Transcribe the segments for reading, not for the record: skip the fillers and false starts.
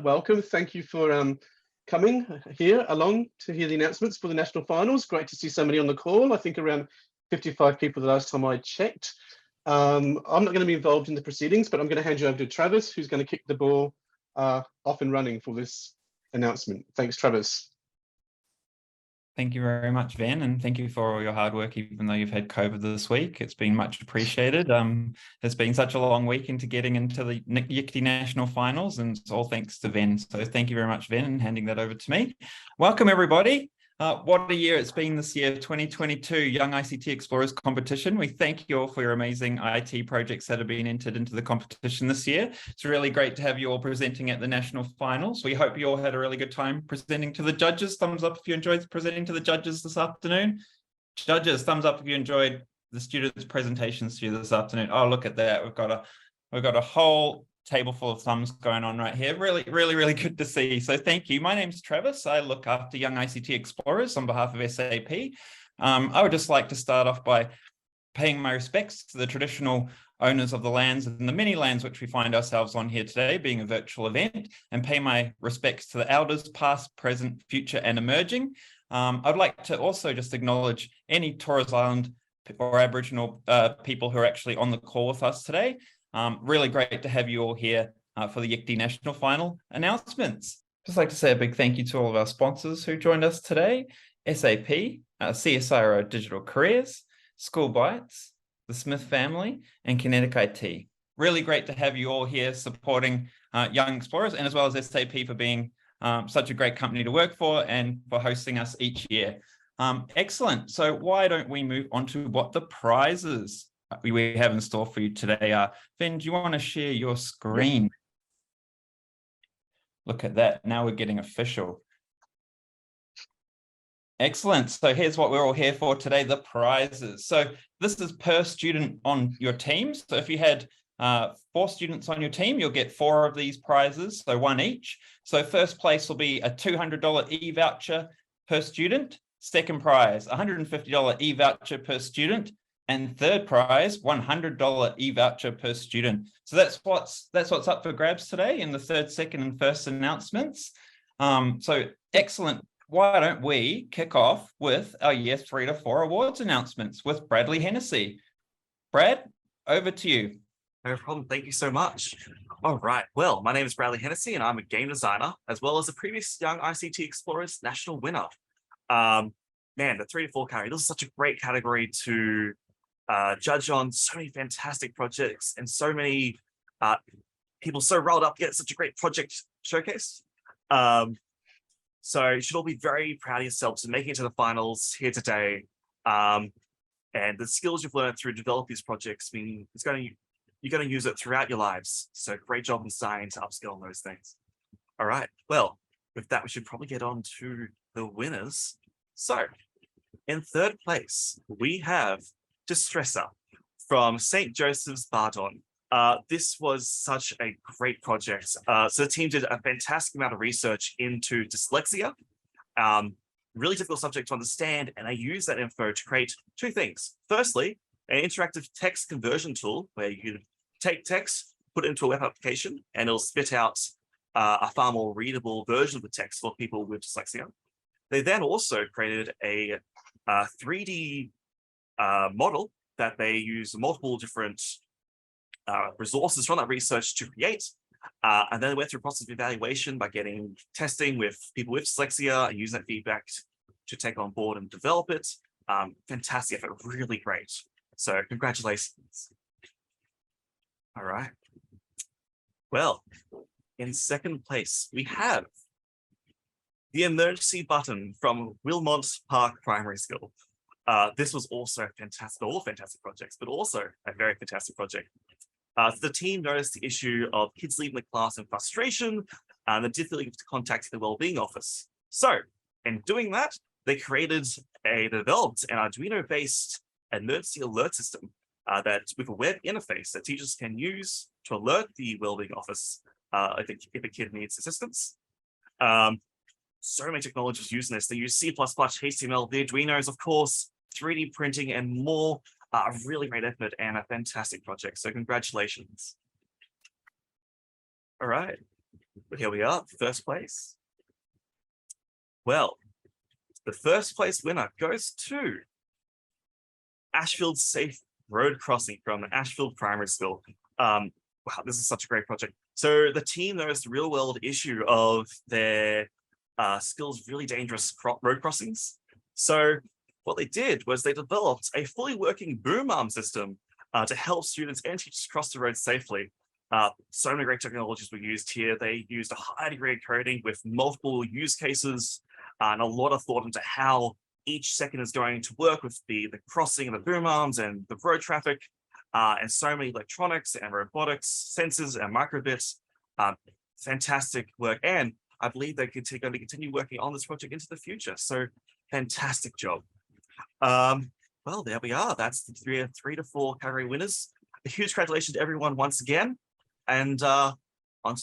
welcome. Thank you for coming here along to hear the announcements for the national finals. Great to see so many on the call. I think around 55 people the last time I checked. I'm not going to be involved in the proceedings, but I'm going to hand you over to Travis, who's going to kick the ball off and running for this announcement. Thanks, Travis. Thank you very much, Van, and thank you for all your hard work, even though you've had COVID this week. It's been much appreciated. It's been such a long week into getting into the YICTE National Finals, and it's all thanks to Van. So thank you very much, Van, and handing that over to me. Welcome, everybody. What a year it's been this year, 2022 Young ICT Explorers Competition. We thank you all for your amazing IT projects that have been entered into the competition this year. It's really great to have you all presenting at the national finals. We hope you all had a really good time presenting to the judges. Thumbs up if you enjoyed presenting to the judges this afternoon. Judges, thumbs up if you enjoyed the students' presentations to you this afternoon. Oh, look at that. We've got a whole table full of thumbs going on right here. Really good to see. So thank you. My name's Travis. I look after Young ICT Explorers on behalf of SAP. I would just like to start off by paying my respects to the traditional owners of the lands and the many lands which we find ourselves on here today, being a virtual event, and pay my respects to the elders past, present, future, and emerging. I'd like to also just acknowledge any Torres Island or Aboriginal people who are actually on the call with us today. Really great to have you all here for the YICTE National Final announcements. Just like to say a big thank you to all of our sponsors who joined us today: SAP, CSIRO Digital Careers, School Bytes, the Smith family, and Kinetic IT. Really great to have you all here supporting Young Explorers, and as well as SAP for being such a great company to work for and for hosting us each year. Excellent. So why don't we move on to what the prizes we have in store for you today. Finn, do you want to share your screen? Look at that. Now we're getting official. Excellent. So here's what we're all here for today, the prizes. So this is per student on your team. So if you had 4 students on your team, you'll get 4 of these prizes, so 1 each. So first place will be a $200 e-voucher per student. Second prize, $150 e-voucher per student. And third prize, $100 e-voucher per student. So that's what's up for grabs today in the third, second, and first announcements. So excellent. Why don't we kick off with our year 3 to 4 awards announcements with Bradley Hennessy. Brad, over to you. No problem. Thank you so much. All right. Well, my name is Bradley Hennessy, and I'm a game designer, as well as a previous Young ICT Explorers national winner. Man, the 3 to 4 category, this is such a great category to judge on. So many fantastic projects and so many people so rolled up to get such a great project showcase. So you should all be very proud of yourselves and making it to the finals here today. And the skills you've learned through developing these projects, you're going to use it throughout your lives. So great job in starting to upskill on those things. All right. Well, with that, we should probably get on to the winners. So in third place, we have Distressor from St. Joseph's Bardon. This was such a great project. So the team did a fantastic amount of research into dyslexia, really difficult subject to understand, and they used that info to create 2 things. Firstly, an interactive text conversion tool where you can take text, put it into a web application, and it'll spit out a far more readable version of the text for people with dyslexia. They then also created a 3D model that they use multiple different resources from that research to create. And then they went through a process of evaluation by getting testing with people with dyslexia and using that feedback to take on board and develop it. Fantastic effort, really great. So congratulations. All right. Well, in second place, we have the emergency button from Wilmont Park Primary School. This was also fantastic, all fantastic projects, but also a very fantastic project. So the team noticed the issue of kids leaving the class in frustration and the difficulty to contact the wellbeing office. So in doing that, they developed an Arduino-based emergency alert system that with a web interface that teachers can use to alert the wellbeing office if a kid needs assistance. So many technologies using this. They use C++, HTML, the Arduinos, of course, 3D printing, and more. A really great effort and a fantastic project. So congratulations. All right. But here we are, first place. Well, the first place winner goes to Ashfield Safe Road Crossing from Ashfield Primary School. Wow, this is such a great project. So the team noticed the real world issue of their skills really dangerous road crossings. So what they did was they developed a fully working boom arm system to help students and teachers cross the road safely. So many great technologies were used here. They used a high degree of coding with multiple use cases and a lot of thought into how each second is going to work with the crossing of the boom arms and the road traffic, and so many electronics and robotics, sensors and microbits. Fantastic work. And I believe they're going to continue working on this project into the future. So fantastic job. Well, there we are. That's the three to four category winners. A huge congratulations to everyone once again. And on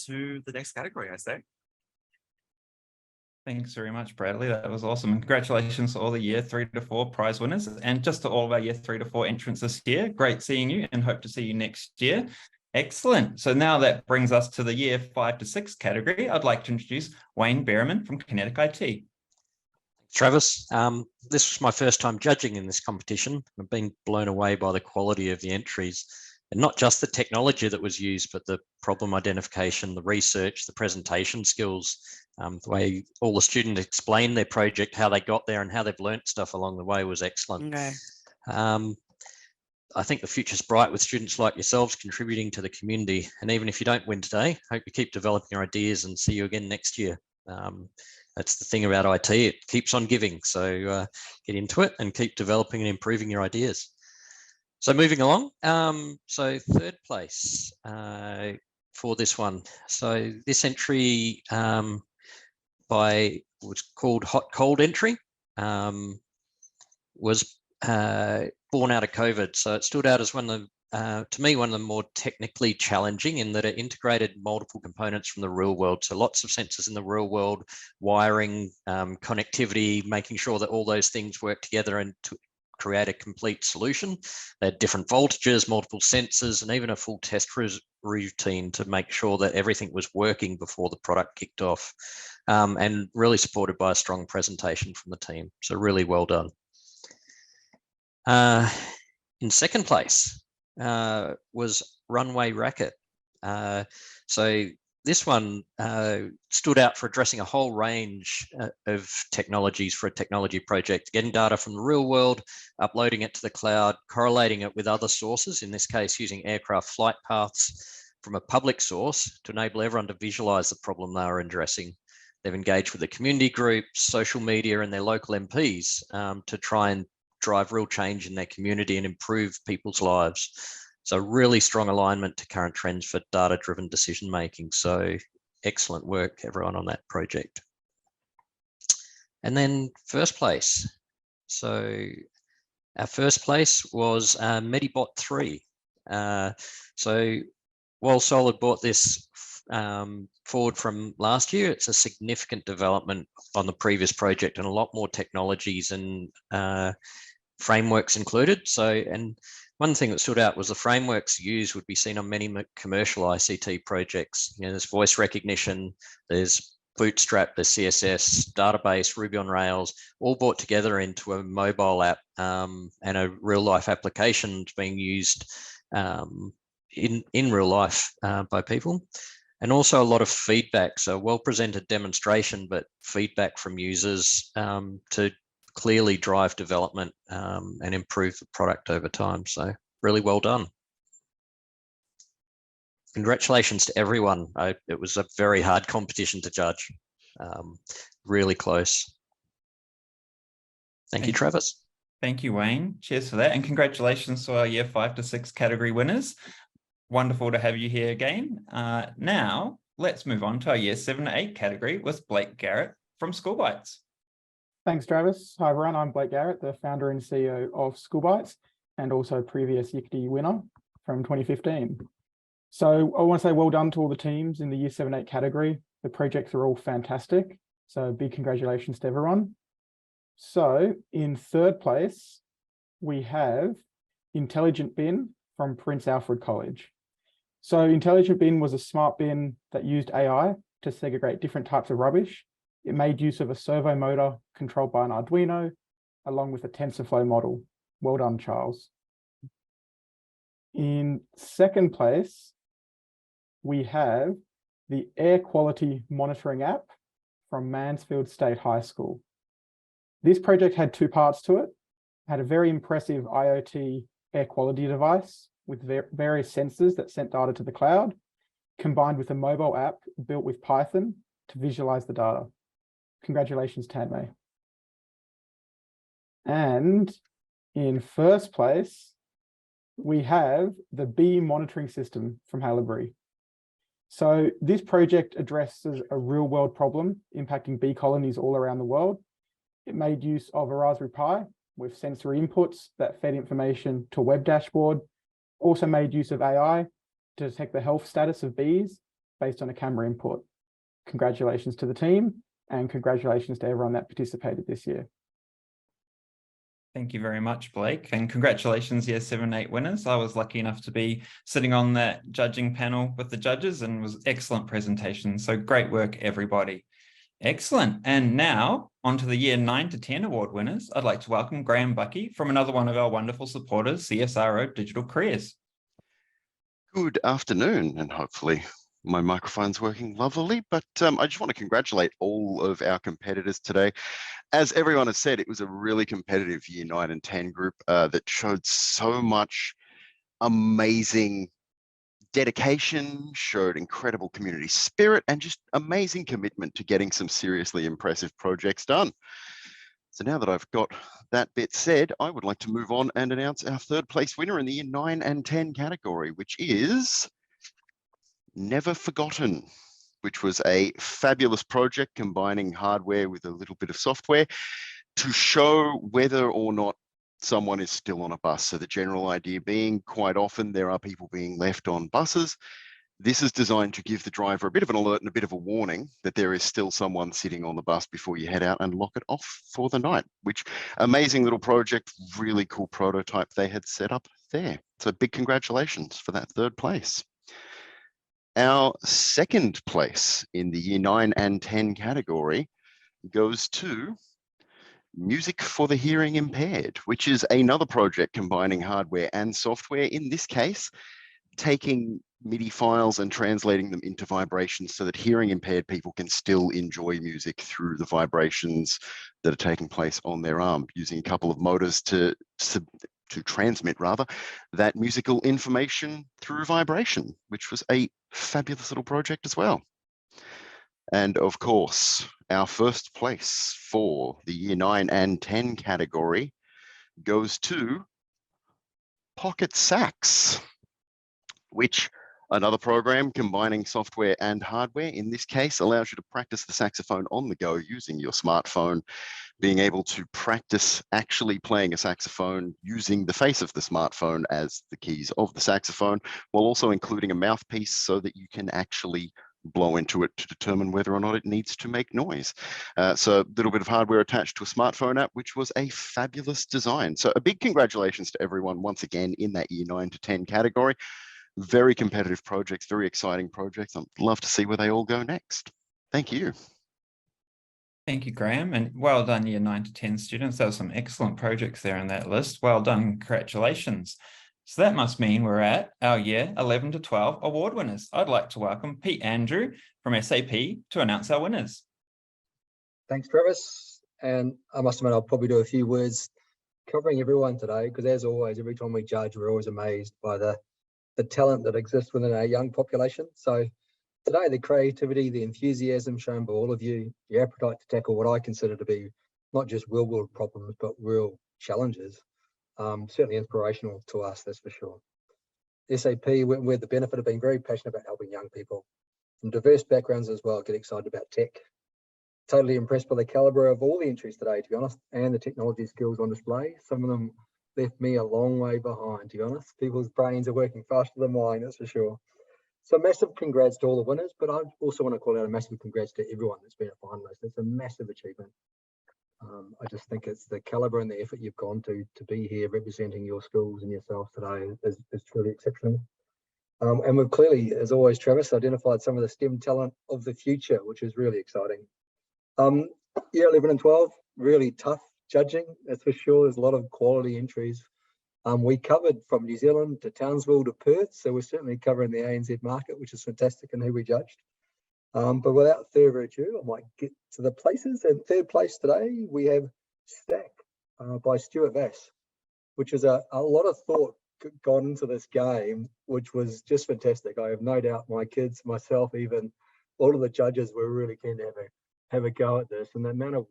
to the next category, I say. Thanks very much, Bradley. That was awesome. And congratulations to all the year 3 to 4 prize winners and just to all of our year 3 to 4 entrants this year. Great seeing you and hope to see you next year. Excellent. So now that brings us to the year 5 to 6 category. I'd like to introduce Wayne Berriman from Kinetic IT. Travis, this was my first time judging in this competition. I've been blown away by the quality of the entries, and not just the technology that was used, but the problem identification, the research, the presentation skills, the way all the students explained their project, how they got there and how they've learnt stuff along the way was excellent. Okay. I think the future's bright with students like yourselves contributing to the community. And even if you don't win today, hope you keep developing your ideas and see you again next year. That's the thing about IT, it keeps on giving. So get into it and keep developing and improving your ideas. So moving along, so third place for this one. So this entry was called Hot Cold Entry, was born out of COVID. So it stood out as one of the, to me, one of the more technically challenging in that it integrated multiple components from the real world. So lots of sensors in the real world, wiring, connectivity, making sure that all those things work together and to create a complete solution. They had different voltages, multiple sensors, and even a full test routine to make sure that everything was working before the product kicked off, and really supported by a strong presentation from the team. So really well done. In second place was Runway Racket. So this one stood out for addressing a whole range of technologies for a technology project, getting data from the real world, uploading it to the cloud, correlating it with other sources, in this case using aircraft flight paths from a public source to enable everyone to visualize the problem they were addressing. They've engaged with the community groups, social media and their local MPs to try and drive real change in their community and improve people's lives. So really strong alignment to current trends for data-driven decision-making. So excellent work, everyone, on that project. And then first place. So our first place was Medibot 3. So while Solid brought this forward from last year, it's a significant development on the previous project and a lot more technologies and frameworks included. So, and one thing that stood out was the frameworks used would be seen on many commercial ICT projects. You know, there's voice recognition, there's Bootstrap, there's CSS, database, Ruby on Rails, all brought together into a mobile app and a real life application being used in real life by people. And also a lot of feedback. So well presented demonstration, but feedback from users to clearly drive development and improve the product over time. So really well done. Congratulations to everyone. It was a very hard competition to judge. Really close. Thank you, Travis. Thank you, Wayne. Cheers for that. And congratulations to our year 5 to 6 category winners. Wonderful to have you here again. Now, let's move on to our year 7 to 8 category with Blake Garrett from School Bytes. Thanks, Travis. Hi, everyone. I'm Blake Garrett, the founder and CEO of School Bytes and also previous YICTE winner from 2015. So I want to say well done to all the teams in the year 7-8 category. The projects are all fantastic. So big congratulations to everyone. So in third place, we have Intelligent Bin from Prince Alfred College. So Intelligent Bin was a smart bin that used AI to segregate different types of rubbish. It made use of a servo motor controlled by an Arduino, along with a TensorFlow model. Well done, Charles. In second place, we have the air quality monitoring app from Mansfield State High School. This project had two parts to it. It had a very impressive IoT air quality device with various sensors that sent data to the cloud, combined with a mobile app built with Python to visualize the data. Congratulations, Tanmay. And in first place, we have the bee monitoring system from Haileybury. So this project addresses a real world problem impacting bee colonies all around the world. It made use of a Raspberry Pi with sensory inputs that fed information to a web dashboard. Also made use of AI to detect the health status of bees based on a camera input. Congratulations to the team and congratulations to everyone that participated this year. Thank you very much, Blake, and congratulations, Year 7-8 winners. I was lucky enough to be sitting on that judging panel with the judges and was excellent presentation. So great work, everybody. Excellent. And now on to the Year 9 to 10 award winners. I'd like to welcome Graham Bucky from another one of our wonderful supporters, CSIRO Digital Careers. Good afternoon, and hopefully my microphone's working lovely, but I just want to congratulate all of our competitors today. As everyone has said, it was a really competitive Year 9 and 10 group that showed so much amazing dedication, showed incredible community spirit, and just amazing commitment to getting some seriously impressive projects done. So now that I've got that bit said, I would like to move on and announce our third place winner in the Year 9 and 10 category, which is Never Forgotten, which was a fabulous project combining hardware with a little bit of software to show whether or not someone is still on a bus. So the general idea being, quite often there are people being left on buses. This is designed to give the driver a bit of an alert and a bit of a warning that there is still someone sitting on the bus before you head out and lock it off for the night, which amazing little project, really cool prototype they had set up there. So big congratulations for that third place. Our second place in the Year 9 and 10 category goes to Music for the Hearing Impaired, which is another project combining hardware and software, in this case, taking MIDI files and translating them into vibrations so that hearing impaired people can still enjoy music through the vibrations that are taking place on their arm, using a couple of motors to transmit that musical information through vibration, which was a fabulous little project as well. And of course, our first place for the Year 9 and 10 category goes to Pocket Sax, which another program combining software and hardware, in this case, allows you to practice the saxophone on the go using your smartphone, being able to practice actually playing a saxophone using the face of the smartphone as the keys of the saxophone, while also including a mouthpiece so that you can actually blow into it to determine whether or not it needs to make noise. So a little bit of hardware attached to a smartphone app, which was a fabulous design. So a big congratulations to everyone once again in that Year 9 to 10 category. Very competitive projects, very exciting projects. I'd love to see where they all go next. Thank you. Thank you, Graham, and well done, Year 9 to 10 students. There were some excellent projects there in that list. Well done, congratulations. So that must mean we're at our Year 11 to 12 award winners. I'd like to welcome Pete Andrew from SAP to announce our winners. Thanks, Travis. And I must admit, I'll probably do a few words covering everyone today, because as always, every time we judge, we're always amazed by the talent that exists within our young population. So today, the creativity, the enthusiasm shown by all of you, your appetite to tackle what I consider to be not just real world problems, but real challenges, certainly inspirational to us, that's for sure. SAP, we had the benefit of being very passionate about helping young people from diverse backgrounds as well get excited about tech. Totally impressed by the caliber of all the entries today, to be honest, and the technology skills on display. Some of them left me a long way behind, to be honest. People's brains are working faster than mine, that's for sure. So massive congrats to all the winners, but I also want to call out a massive congrats to everyone that's been a finalist. It's a massive achievement. I just think it's the caliber and the effort you've gone to be here representing your schools and yourselves today is truly exceptional. And we've clearly, as always, Travis, identified some of the STEM talent of the future, which is really exciting. Year 11 and 12, really tough judging, that's for sure. There's a lot of quality entries. We covered from New Zealand to Townsville to Perth, so we're certainly covering the ANZ market, which is fantastic, and who we judged. But without further ado, I might get to the places. And third place today, we have Stack by Stuart Vass, which is a lot of thought gone into this game, which was just fantastic. I have no doubt my kids, myself, even all of the judges were really keen to have a go at this, and the amount of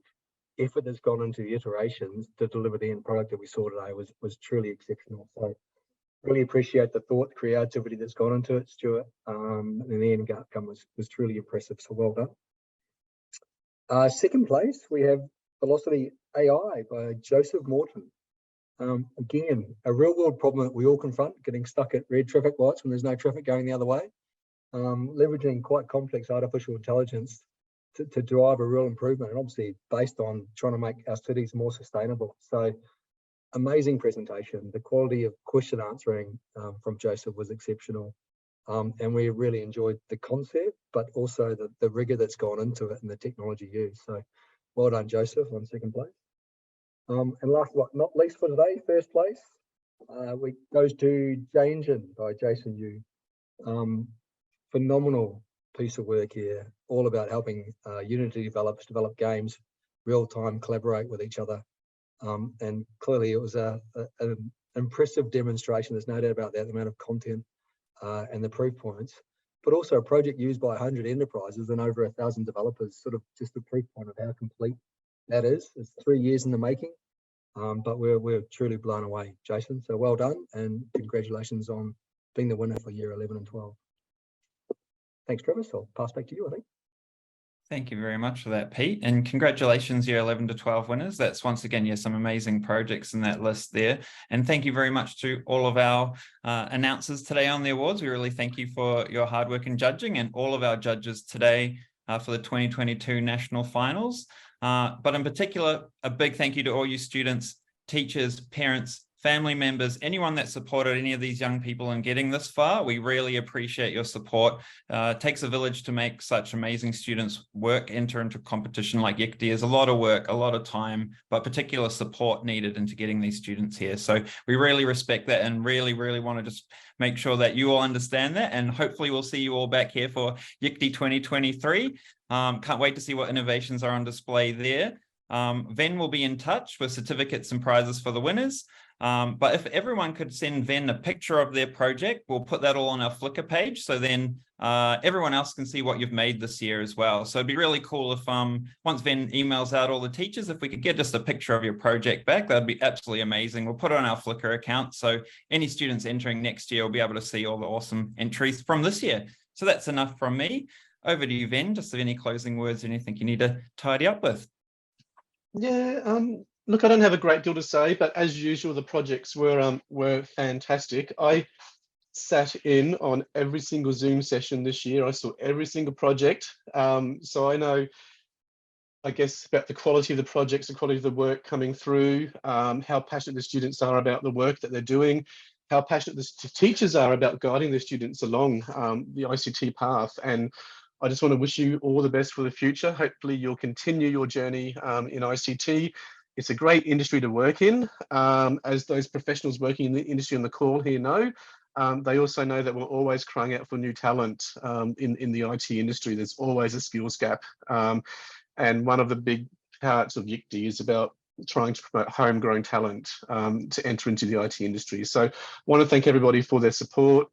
effort that's gone into the iterations to deliver the end product that we saw today was truly exceptional. So really appreciate the thought, creativity that's gone into it, Stuart. And the end outcome was truly impressive. So well done. Second place, we have Velocity AI by Joseph Morton. Again, a real world problem that we all confront, getting stuck at red traffic lights when there's no traffic going the other way. Leveraging quite complex artificial intelligence to drive a real improvement, and obviously based on trying to make our cities more sustainable. So amazing presentation. The quality of question answering from Joseph was exceptional. And we really enjoyed the concept, but also the rigor that's gone into it and the technology used. So well done, Joseph, on second place. And last but not least for today, first place, goes to Jane by Jason Yu. Phenomenal piece of work here, all about helping Unity developers develop games, real-time, collaborate with each other. And clearly it was an impressive demonstration, there's no doubt about that, the amount of content and the proof points, but also a project used by 100 enterprises and over 1,000 developers, sort of just a proof point of how complete that is. It's 3 years in the making, but we're truly blown away, Jason. So well done, and congratulations on being the winner for year 11 and 12. Thanks, Travis. I'll pass back to you, I think. Thank you very much for that, Pete. And congratulations, year 11 to 12 winners. That's once again, yes, some amazing projects in that list there. And thank you very much to all of our announcers today on the awards. We really thank you for your hard work in judging, and all of our judges today for the 2022 National Finals. But in particular, a big thank you to all you students, teachers, parents, family members, anyone that supported any of these young people in getting this far. We really appreciate your support. It takes a village to make such amazing students enter into competition like YICTE. There's a lot of work, a lot of time, but particular support needed into getting these students here. So we really respect that, and really, really want to just make sure that you all understand that. And hopefully we'll see you all back here for YICTE 2023. Can't wait to see what innovations are on display there. Ven will be in touch with certificates and prizes for the winners. But if everyone could send Ven a picture of their project, we'll put that all on our Flickr page, so then everyone else can see what you've made this year as well. So it'd be really cool if once Ven emails out all the teachers, if we could get just a picture of your project back, that'd be absolutely amazing. We'll put it on our Flickr account, so any students entering next year will be able to see all the awesome entries from this year. So that's enough from me. Over to you, Ven, just any closing words, anything you need to tidy up with. Yeah, look, I don't have a great deal to say, but as usual, the projects were fantastic. I sat in on every single Zoom session this year. I saw every single project. So I know, I guess, about the quality of the projects, the quality of the work coming through, how passionate the students are about the work that they're doing, how passionate the teachers are about guiding the students along the ICT path. And I just want to wish you all the best for the future. Hopefully you'll continue your journey in ICT. It's a great industry to work in, as those professionals working in the industry on the call here know. They also know that we're always crying out for new talent in the IT industry. There's always a skills gap. And one of the big parts of YICTE is about trying to promote homegrown talent to enter into the IT industry. So I want to thank everybody for their support.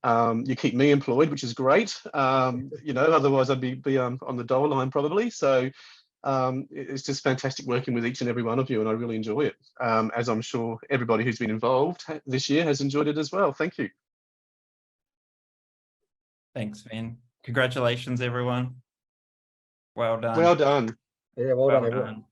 You keep me employed, which is great. You know, otherwise I'd be on the dole line probably. So it's just fantastic working with each and every one of you, and I really enjoy it, as I'm sure everybody who's been involved this year has enjoyed it as well. Thank you. Thanks, Ven. Congratulations, everyone. Well done. Well done. Yeah, well done, everyone.